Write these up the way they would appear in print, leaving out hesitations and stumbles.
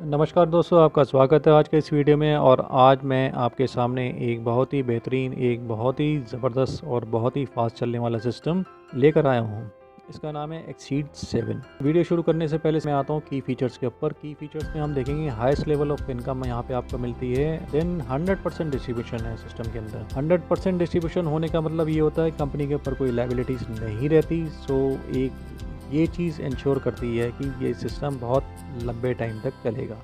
नमस्कार दोस्तों, आपका स्वागत है आज के इस वीडियो में। और आज मैं आपके सामने एक बहुत ही बेहतरीन, एक बहुत ही ज़बरदस्त और बहुत ही फास्ट चलने वाला सिस्टम लेकर आया हूँ। इसका नाम है एक्सीड 7। वीडियो शुरू करने से पहले मैं आता हूँ की फीचर्स के ऊपर। की फीचर्स में हम देखेंगे हाईएस्ट लेवल ऑफ इनकम यहाँ पे आपको मिलती है। देन 100% डिस्ट्रीब्यूशन है सिस्टम के अंदर। 100% डिस्ट्रीब्यूशन होने का मतलब ये होता है कंपनी के ऊपर कोई लायबिलिटीज़ नहीं रहती। सो एक ये चीज़ इंश्योर करती है कि ये सिस्टम बहुत लंबे टाइम तक चलेगा।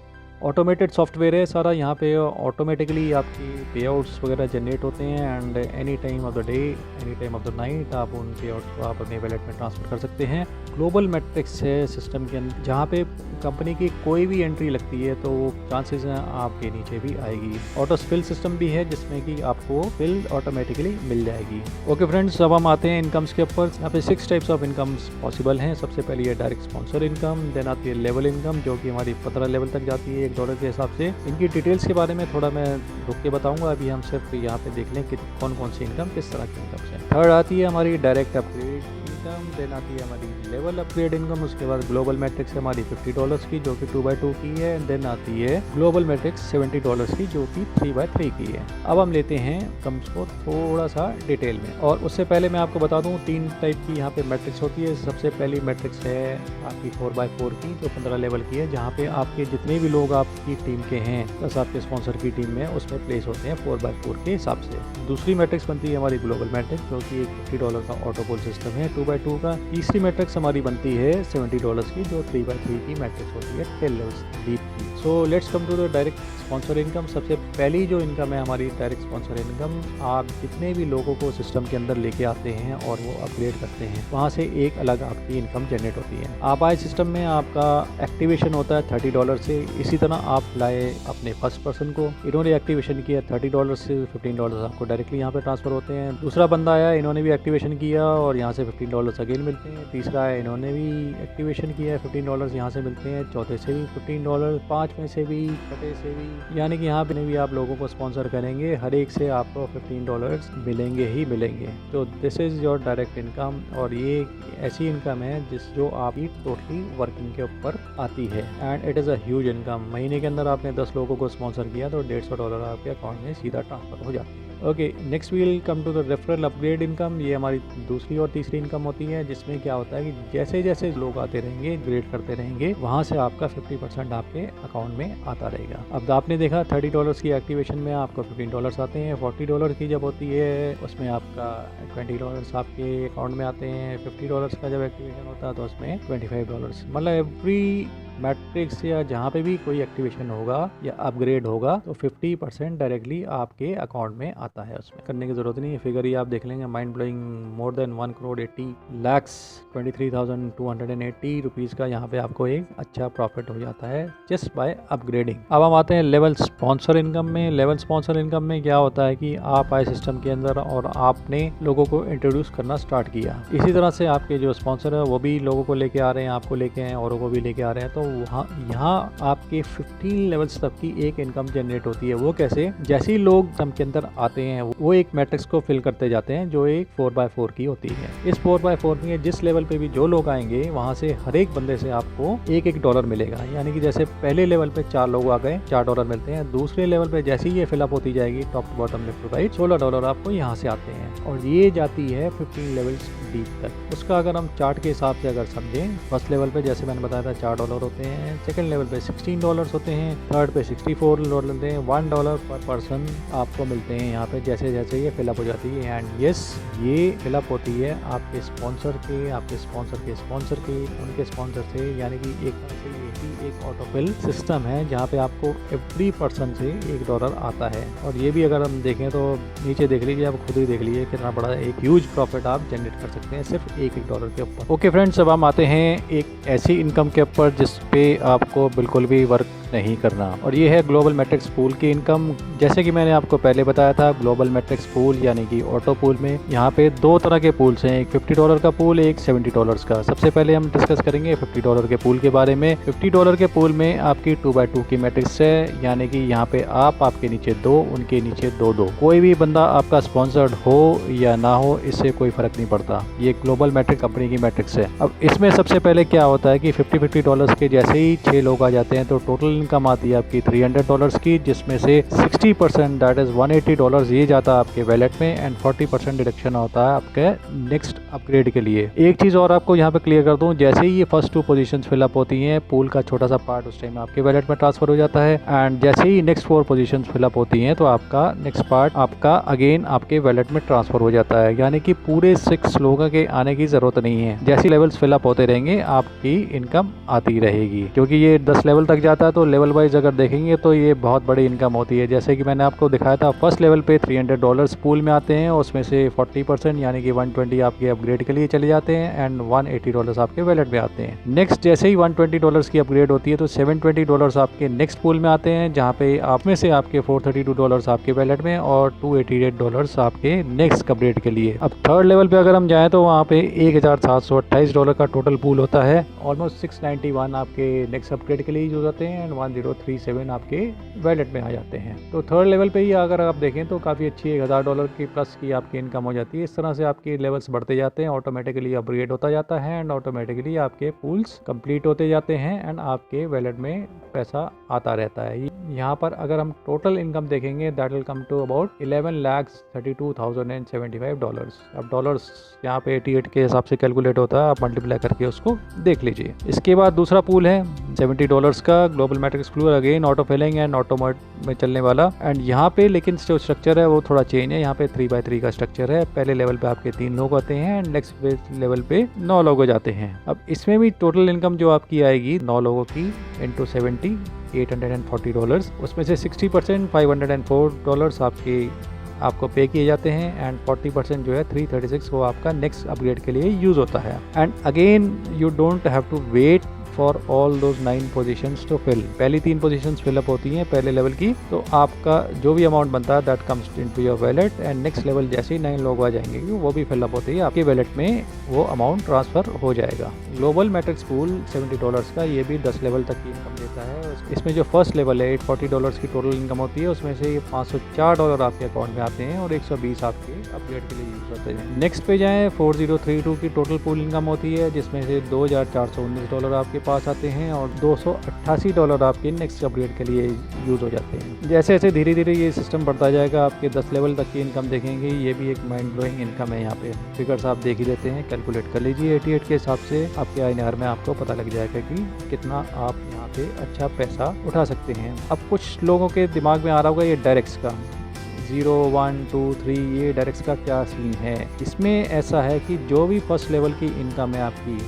ऑटोमेटेड सॉफ्टवेयर है सारा। यहाँ पे ऑटोमेटिकली आपकी पे आउट्स वगैरह जनरेट होते हैं and any time of the day, any time of the night आप उन पे आउट्स को आप अपने वैलेट में ट्रांसफ़र कर सकते हैं। ग्लोबल मैट्रिक्स है सिस्टम के अंदर, जहाँ पे कंपनी की कोई भी एंट्री लगती है तो चांसेस हैं आपके नीचे भी आएगी। ऑटो फिल सिस्टम भी है जिसमें कि आपको फिल ऑटोमेटिकली मिल जाएगी। ओके फ्रेंड्स, अब हम आते हैं इनकम्स के ऊपर। यहाँ पे 6 टाइप्स ऑफ इनकम्स पॉसिबल हैं। सबसे पहले है डायरेक्ट स्पॉन्सर इनकम, देन आती है लेवल इनकम जो कि हमारी 15 लेवल तक जाती है $1 के हिसाब से। इनकी डिटेल्स के बारे में थोड़ा मैं रुक के बताऊंगा। अभी हम सिर्फ यहाँ पे देख लें कि कौन कौन सी इनकम किस तरह की इनकम है। थर्ड आती है हमारी डायरेक्ट अपग्रेड इनकम, देन आती है हमारी लेवल अपग्रेड इनकम। उसके बाद ग्लोबल मैट्रिक्स है हमारी $50 की जो कि 2x2 की है। देन आती है ग्लोबल मैट्रिक्स $70 की जो कि 3x3 की है। अब हम लेते हैं इनकम्स को थोड़ा सा डिटेल में, और उससे पहले मैं आपको बता दूं 3 टाइप की यहाँ पे मैट्रिक्स होती है। सबसे पहली मैट्रिक्स है आपकी 4x4 की जो 15 लेवल की है, जहाँ पे आपके जितने भी लोग आपकी टीम के हैं प्लस आपके स्पॉन्सर की टीम में उसमें प्लेस होते हैं 4x4 के हिसाब से। दूसरी मैट्रिक्स बनती है हमारी ग्लोबल मैट्रिक्स जो कि $50 का ऑटोपोल सिस्टम है 2x2 का। तीसरी मैट्रिक्स हमारी बनती है $70 की जो 3x3 की मैट्रिक्स होती है 10 लेवल्स डीप की। So let's come to the direct sponsor income. सबसे पहली जो इनकम है हमारी डायरेक्ट स्पॉन्सर इनकम, आप जितने भी लोगों को सिस्टम के अंदर लेके आते हैं और वो अपग्रेड करते हैं वहाँ से एक अलग आपकी इनकम जनरेट होती है। आप आए सिस्टम में, आपका एक्टिवेशन होता है $30 से। इसी तरह आप लाए अपने फर्स्ट पर्सन को, इन्होंने एक्टिवेशन किया $30 से $15 आपको डायरेक्टली यहाँ पे ट्रांसफर होते हैं। दूसरा बंदा आया, इन्होंने भी एक्टिवेशन किया और यहाँ से $15 अगेन मिलते हैं। तीसरा है, इन्होंने भी एक्टिवेशन किया, $15 यहाँ से मिलते हैं। चौथे से भी $15, 5 में से भी, छठे से भी, यानी कि यहाँ पे भी आप लोगों को स्पॉन्सर करेंगे हर एक से आपको $15 मिलेंगे ही मिलेंगे। तो this is your direct income, और ये ऐसी इनकम है जो आपकी टोटली वर्किंग के ऊपर आती है and it is a huge income. महीने के अंदर आपने 10 लोगों को स्पॉन्सर किया तो $150 आपके अकाउंट में सीधा ट्रांसफ़र हो जाता है। Okay, next will come to the referral upgrade income. ये हमारी दूसरी और तीसरी इनकम होती है, जिसमें क्या होता है कि जैसे जैसे लोग आते रहेंगे, ग्रेड करते रहेंगे, वहाँ से आपका 50% आपके अकाउंट में आता रहेगा। अब आपने देखा $30 की एक्टिवेशन में आपको $15 आते हैं। $40 की जब होती है उसमें आपका $20 आपके अकाउंट में आते हैं। $50 का जब एक्टिवेशन होता है तो उसमें $25। मतलब एवरी मैट्रिक्स या जहाँ पे भी कोई एक्टिवेशन होगा या अपग्रेड होगा तो 50% डायरेक्टली आपके अकाउंट में आता है। उसमें करने की ज़रूरत नहीं है। फिगर ही आप देख लेंगे, mind blowing, more than 1,80,23,280 rupees का यहाँ पे आपको एक अच्छा प्रॉफिट हो जाता है जस्ट बाय अपग्रेडिंग। अब हम आते हैं लेवल स्पॉन्सर इनकम में। लेवल स्पॉन्सर इनकम में क्या होता है कि आप आए सिस्टम के अंदर और आपने लोगों को इंट्रोड्यूस करना स्टार्ट किया। इसी तरह से आपके जो स्पॉन्सर है वो भी लोगों को लेके आ रहे हैं, आपको लेके आए, औरों को भी लेके आ रहे हैं। तो वहाँ यहाँ आपके 15 लेवल्स तक की एक इनकम जनरेट होती है। वो कैसे? जैसे ही लोग सिस्टम के अंदर आते हैं वो एक मैट्रिक्स को फिल करते जाते हैं जो एक 4x4 की होती है। इस 4x4 में जिस लेवल पे भी जो लोग आएंगे वहाँ से हर एक बंदे से आपको $1 मिलेगा। यानी कि जैसे पहले लेवल पे 4 लोग आ गए, $4 मिलते हैं। दूसरे लेवल पे जैसे ही ये फिलअप होती जाएगी top to bottom left to right, $16 आपको यहाँ से आते हैं, और ये जाती है 15 लेवल्स डीप तक। उसका अगर हम चार्ट के हिसाब से अगर समझें, फर्स्ट लेवल पे जैसे मैंने बताया था $4 होते हैं, सेकंड लेवल पे $16 होते हैं, थर्ड पे $64 होते हैं। $1 पर पर्सन आपको मिलते हैं यहाँ पे जैसे जैसे ये फिलअप हो जाती है। एंड यस, ये फिलअप होती है आपके स्पॉन्सर के, आपके स्पॉन्सर के स्पॉन्सर के, उनके स्पॉन्सर से। यानी कि एक तरह से ये भी एक ऑटोफिल सिस्टम है जहाँ पे आपको एवरी पर्सन से $1 आता है। और ये भी अगर हम देखें तो नीचे देख लीजिए, आप खुद ही देख लीजिए कितना बड़ा एक ह्यूज प्रॉफिट आप जनरेट कर सकते हैं सिर्फ $1 के ऊपर। ओके फ्रेंड्स, अब हम आते हैं एक ऐसी इनकम के ऊपर जिस पे आपको बिल्कुल भी वर्क नहीं करना, और ये है ग्लोबल मैट्रिक्स पूल की इनकम। जैसे कि मैंने आपको पहले बताया था, ग्लोबल मैट्रिक्स पूल यानी कि ऑटो पूल में यहाँ पे 2 तरह के पूल्स हैं, एक $50 का पूल, एक $70 का। सबसे पहले हम डिस्कस करेंगे $50 के पूल के बारे में। $50 के पूल में आपकी 2x2 की मैट्रिक्स है, यानी कि यहाँ पे आपके नीचे 2, उनके नीचे 2-2। कोई भी बंदा आपका स्पॉन्सर्ड हो या ना हो, इससे कोई फर्क नहीं पड़ता। ये ग्लोबल मैट्रिक कंपनी की मैट्रिक्स है। अब इसमें सबसे पहले क्या होता है कि $50 के जैसे ही 6 लोग आ जाते हैं तो टोटल इनकम आती है आपकी $300 की, जिसमें से 60% दैट इज $180 ये जाता है आपके वैलेट में एंड 40% डिडक्शन होता है आपके नेक्स्ट अपग्रेड के लिए। एक चीज़ और आपको यहाँ पे क्लियर कर दूं, जैसे ही ये फर्स्ट 2 पोजीशंस फिलअप होती हैं, पूल का छोटा सा पार्ट उस टाइम आपके वैलेट में ट्रांसफर हो जाता है एंड जैसे ही नेक्स्ट 4 पोजीशंस फिलअप होती हैं तो आपका नेक्स्ट पार्ट आपका अगेन आपके वैलेट में ट्रांसफर हो जाता है। यानी कि पूरे 6 लोगों के आने की जरूरत नहीं है। जैसे लेवल्स फिलअप होते रहेंगे आपकी इनकम आती रहेगी, क्योंकि ये 10 लेवल तक जाता है तो लेवल वाइज अगर देखेंगे तो ये बहुत बड़ी इनकम होती है। जैसे कि मैंने आपको दिखाया था, फर्स्ट लेवल पे $300 पूल में आते हैं, उसमें से 40% यानी कि 120 आपके अपग्रेड के लिए चले जाते हैं एंड $180 आपके वैलेट में आते हैं। नेक्स्ट जैसे ही $120 की अपग्रेड होती है तो $720 आपके नेक्स्ट पूल में आते हैं, जहाँ पे आप में से आपके $432 आपके वैलेट में और $288 आपके नेक्स्ट अपग्रेड के लिए। अब थर्ड लेवल पे अगर हम जाएं तो वहाँ पे $1728 का टोटल पूल होता है। ऑलमोस्ट 691 आपके नेक्स्ट अपग्रेड के लिए यूज होते हैं एंड 1037 आपके वैलेट में आ जाते हैं। तो थर्ड लेवल पे ही अगर आप देखें तो काफ़ी अच्छी $1000 की प्लस की आपकी इनकम हो जाती है। इस तरह से आपके लेवल्स बढ़ते जाते हैं, ऑटोमेटिकली अपग्रेड होता जाता है एंड ऑटोमेटिकली आपके पूल्स कंप्लीट होते जाते हैं एंड आपके वैलेट में पैसा आता रहता है। यहाँ पर अगर हम टोटल इनकम देखेंगे that will come to about $11,32,075। अब डॉलर्स यहाँ पे 88 के हिसाब से कैलकुलेट होता है, आप मल्टीप्लाई करके उसको देख लीजिए। इसके बाद दूसरा पूल है $70 का global matrix pool, again auto filling and auto mode में चलने वाला एंड यहाँ पे लेकिन जो स्ट्रक्चर है वो थोड़ा चेंज है। यहाँ पे 3x3 का स्ट्रक्चर है। पहले लेवल पे आपके 3 लोग आते हैं एंड नेक्स्ट लेवल पे 9 लोग हो जाते हैं। अब इसमें भी टोटल इनकम जो आपकी आएगी 9 लोगों की इंटू 70 $840, उसमें से 60% $504 आपको पे किए जाते हैं एंड 40% जो है 336 वो आपका नेक्स्ट अपग्रेड के लिए यूज होता है। And again you don't have to wait for all those 9 positions to fill. पहली 3 पोजीशंस फिलअप होती हैं पहले लेवल की, तो आपका जो भी अमाउंट बनता है that comes into your wallet and next level जैसे ही 9 लोग आ जाएंगे वो भी फिलअप होती है, आपके वैलेट में वो अमाउंट ट्रांसफर हो जाएगा। ग्लोबल मैट्रिक्स पूल $70 का, ये भी 10 लेवल तक की इनकम देता है। इसमें जो फर्स्ट लेवल है $840 की टोटल इनकम होती है, उसमें से $504 आपके अकाउंट में आते हैं और 120 आपके अपग्रेड के लिए यूज होते हैं। नेक्स्ट पे जाएँ 4032 की टोटल पूल इनकम होती है, जिसमें से $2419 आपके पास आते हैं और $288 आपके नेक्स्ट अपग्रेड के लिए यूज हो जाते हैं। जैसे जैसे धीरे धीरे ये सिस्टम बढ़ता जाएगा, आपके 10 लेवल तक की इनकम देखेंगे। ये भी एक माइंड ब्लोइंग इनकम है। यहाँ पे फिगर्स आप देख ही देते हैं, कैलकुलेट कर लीजिए। 88 के हिसाब से आपके INR में आपको पता लग जाएगा कि कितना आप यहाँ पे अच्छा पैसा उठा सकते हैं। अब कुछ लोगों के दिमाग में आ रहा होगा ये डायरेक्ट्स का 0, 1, 2, 3 ये डायरेक्ट्स का क्या सीन है। इसमें ऐसा है कि जो भी फर्स्ट लेवल की इनकम है आपकी,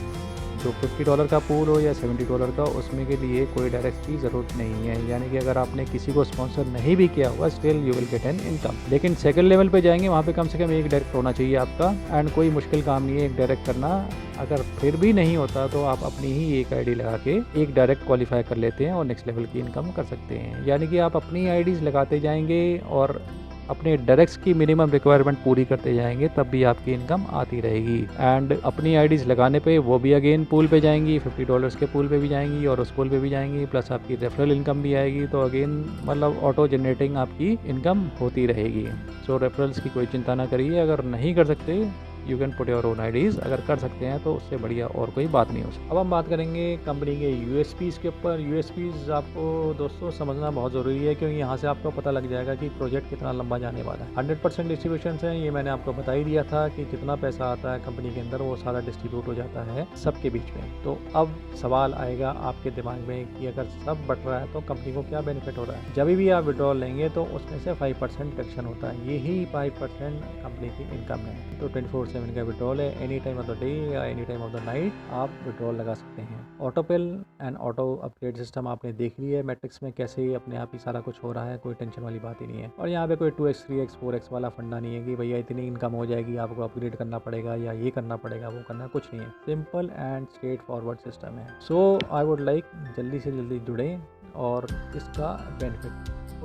जो $50 का पूल हो या $70 का, उसमें के लिए कोई डायरेक्ट की ज़रूरत नहीं है। यानी कि अगर आपने किसी को स्पॉन्सर नहीं भी किया हुआ still you will get an income. लेकिन सेकंड लेवल पे जाएंगे, वहाँ पे कम से कम एक डायरेक्ट होना चाहिए आपका एंड कोई मुश्किल काम नहीं है एक डायरेक्ट करना। अगर फिर भी नहीं होता तो आप अपनी ही एक आईडी लगा के एक डायरेक्ट क्वालिफाई कर लेते हैं और नेक्स्ट लेवल की इनकम कर सकते हैं। यानी कि आप अपनी आईडीज़ लगाते जाएंगे और अपने डायरेक्ट्स की मिनिमम रिक्वायरमेंट पूरी करते जाएंगे, तब भी आपकी इनकम आती रहेगी। एंड अपनी आईडीज़ लगाने पे वो भी अगेन पूल पे जाएंगी, $50 के पूल पे भी जाएंगी और उस पूल पे भी जाएंगी, प्लस आपकी रेफरल इनकम भी आएगी। तो अगेन मतलब ऑटो जनरेटिंग आपकी इनकम होती रहेगी। सो रेफरल्स की कोई चिंता ना करिए। अगर नहीं कर सकते you can put your own IDs, अगर कर सकते हैं तो उससे बढ़िया और कोई बात नहीं हो सकती। अब हम बात करेंगे कंपनी के यूएसपीज़ के ऊपर। यूएसपीज़ आपको दोस्तों समझना बहुत ज़रूरी है, क्योंकि यहाँ से आपको पता लग जाएगा कि प्रोजेक्ट कितना लंबा जाने वाला है। 100% डिस्ट्रीब्यूशन है, ये मैंने आपको बता ही दिया था कि जितना पैसा आता है कंपनी के अंदर वो सारा डिस्ट्रीब्यूट हो जाता है सबके बीच में। तो अब सवाल आएगा आपके दिमाग में कि अगर सब बट रहा है तो कंपनी को क्या बेनिफिट हो रहा है। जब भी आप विड्रॉल लेंगे तो उसमें से 5% डिडक्शन होता है, यही 5% कंपनी की इनकम है। तो 24/7 का विड्रॉल है, any time of the day या any time of the night आप विड्रॉल लगा सकते हैं। Auto pill and auto upgrade system आपने देख लिया है मैट्रिक्स में कैसे अपने आप ही सारा कुछ हो रहा है, कोई टेंशन वाली बात ही नहीं है। और यहाँ पे कोई 2x 3x 4x वाला फंडा नहीं है कि भैया इतनी इनकम हो जाएगी आपको अपग्रेड करना पड़ेगा या ये करना पड़ेगा वो करना, कुछ नहीं है। Simple and straight forward system है। सो आई वुड लाइक जल्दी से जल्दी जुड़ें और इसका बेनिफिट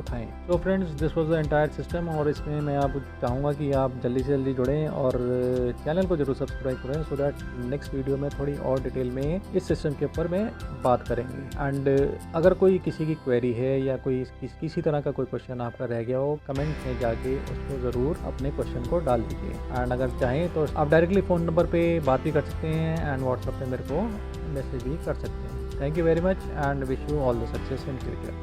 उठाएं। तो friends, this was the entire system, और इसमें मैं आप चाहूँगा कि आप जल्दी से जल्दी जुड़ें और चैनल को जरूर सब्सक्राइब करें, सो दैट नेक्स्ट वीडियो में थोड़ी और डिटेल में इस सिस्टम के ऊपर मैं बात करेंगे। एंड अगर कोई किसी की क्वेरी है या कोई किसी तरह का कोई क्वेश्चन आपका रह गया हो, कमेंट में जाके उसको ज़रूर अपने क्वेश्चन को डाल दीजिए। एंड अगर चाहें तो आप डायरेक्टली फ़ोन नंबर पे बात भी कर सकते हैं एंड व्हाट्सएप पे मेरे को मैसेज भी कर सकते हैं। Thank you very much and wish you all the success in future.